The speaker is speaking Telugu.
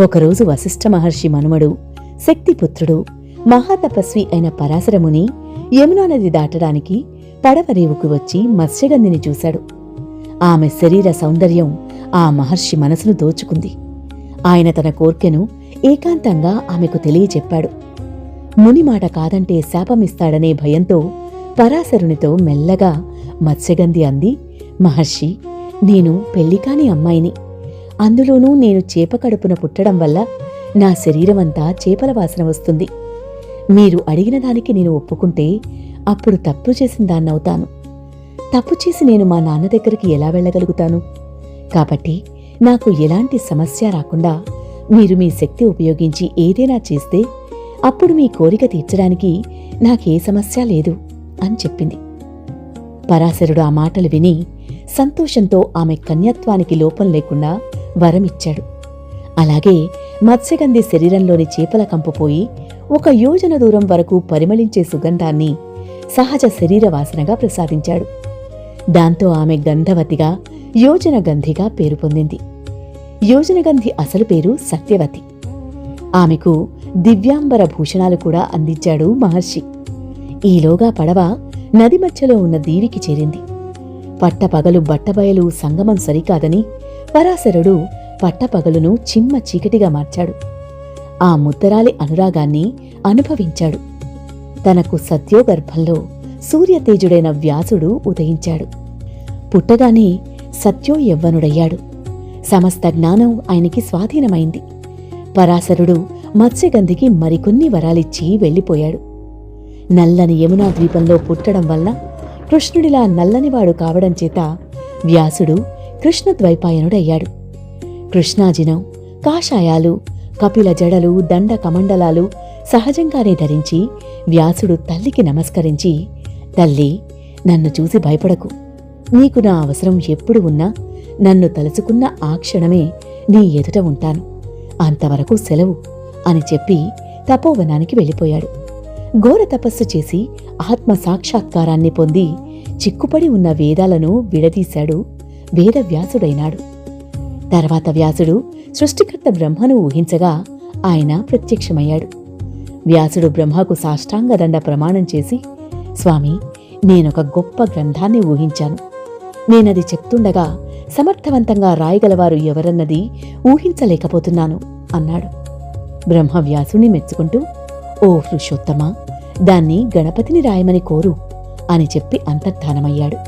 ఒకరోజు వశిష్ఠ మహర్షి మనుమడు, శక్తిపుత్రుడు, మహాతపస్వి అయిన పరాశరముని యమునా నది దాటడానికి పడవ రేవుకు వచ్చి మత్స్యగంధిని చూశాడు. ఆమె శరీర సౌందర్యం ఆ మహర్షి మనసును దోచుకుంది. ఆయన తన కోర్కెను ఏకాంతంగా ఆమెకు తెలియచెప్పాడు. మునిమాట కాదంటే శాపమిస్తాడనే భయంతో పరాశరునితో మెల్లగా మత్స్యగంధి అంది, మహర్షి, నేను పెళ్లికాని అమ్మాయిని. అందులోనూ నేను చేప కడుపున పుట్టడం వల్ల నా శరీరమంతా చేపల వాసన వస్తుంది. మీరు అడిగిన దానికి నేను ఒప్పుకుంటే అప్పుడు తప్పు చేసిన దాన్నవుతాను. తప్పు చేసి నేను మా నాన్న దగ్గరికి ఎలా వెళ్ళగలుగుతాను? కాబట్టి నాకు ఎలాంటి సమస్య రాకుండా మీరు మీ శక్తి ఉపయోగించి ఏదైనా చేస్తే అప్పుడు మీ కోరిక తీర్చడానికి నాకే సమస్య లేదు అని చెప్పింది. పరాశరుడు ఆ మాటలు విని సంతోషంతో ఆమె కన్యత్వానికి లోపం లేకుండా వరమిచ్చాడు. అలాగే మత్స్యగంధి శరీరంలోని చేపల కంపుపోయి 1 యోజన దూరం వరకు పరిమళించే సుగంధాన్ని సహజ శరీర వాసనగా ప్రసాదించాడు. దాంతో ఆమె గంధవతిగా, యోజనగంధిగా పేరు పొందింది. యోజనగంధి అసలు పేరు సత్యవతి. ఆమెకు దివ్యాంబర భూషణాలు కూడా అందించాడు మహర్షి. ఈలోగా పడవ నది మధ్యలో ఉన్న దీవికి చేరింది. పట్టపగలు బట్టబయలు సంగమం సరికాదని పరాశరుడు పట్టపగలును చిమ్మ చీకటిగా మార్చాడు. ఆ ముద్దరాలి అనురాగాన్ని అనుభవించాడు. తనకు సత్యోగర్భంలో సూర్యతేజుడైన వ్యాసుడు ఉదయించాడు. పుట్టగానే సత్యో యవ్వనుడయ్యాడు. సమస్త జ్ఞానం ఆయనకి స్వాధీనమైంది. పరాశరుడు మత్స్యగంధికి మరికొన్ని వరాలిచ్చి వెళ్ళిపోయాడు. నల్లని యమునా ద్వీపంలో పుట్టడం వల్ల కృష్ణుడిలా నల్లనివాడు కావడం చేత వ్యాసుడు కృష్ణద్వైపాయనుడయ్యాడు. కృష్ణాజినం, కాషాయాలు, కపిల జడలు, దండ కమండలాలు సహజంగానే ధరించి వ్యాసుడు తల్లికి నమస్కరించి, తల్లి, నన్ను చూసి భయపడకు. నీకు నా అవసరం ఎప్పుడు ఉన్నా నన్ను తలుచుకున్న ఆ క్షణమే నీ ఎదుట ఉంటాను. అంతవరకు సెలవు అని చెప్పి తపోవనానికి వెళ్ళిపోయాడు. ఘోర తపస్సు చేసి ఆత్మ సాక్షాత్కారాన్ని పొంది చిక్కుపడి ఉన్న వేదాలను విడదీశాడు. వేదవ్యాసుడైనాడు. తర్వాత వ్యాసుడు సృష్టికర్త బ్రహ్మను ఊహించగా ఆయన ప్రత్యక్షమయ్యాడు. వ్యాసుడు బ్రహ్మకు సాష్టాంగదండ ప్రమాణం చేసి, స్వామి, నేనొక గొప్ప గ్రంథాన్ని ఊహించాను. నేనది చెప్తుండగా సమర్థవంతంగా రాయగలవారు ఎవరన్నది ఊహించలేకపోతున్నాను అన్నాడు. బ్రహ్మ వ్యాసుని మెచ్చుకుంటూ, ఓ పురుషోత్తమా, దాన్ని గణపతిని రాయమని కోరు అని చెప్పి అంతర్ధానమయ్యాడు.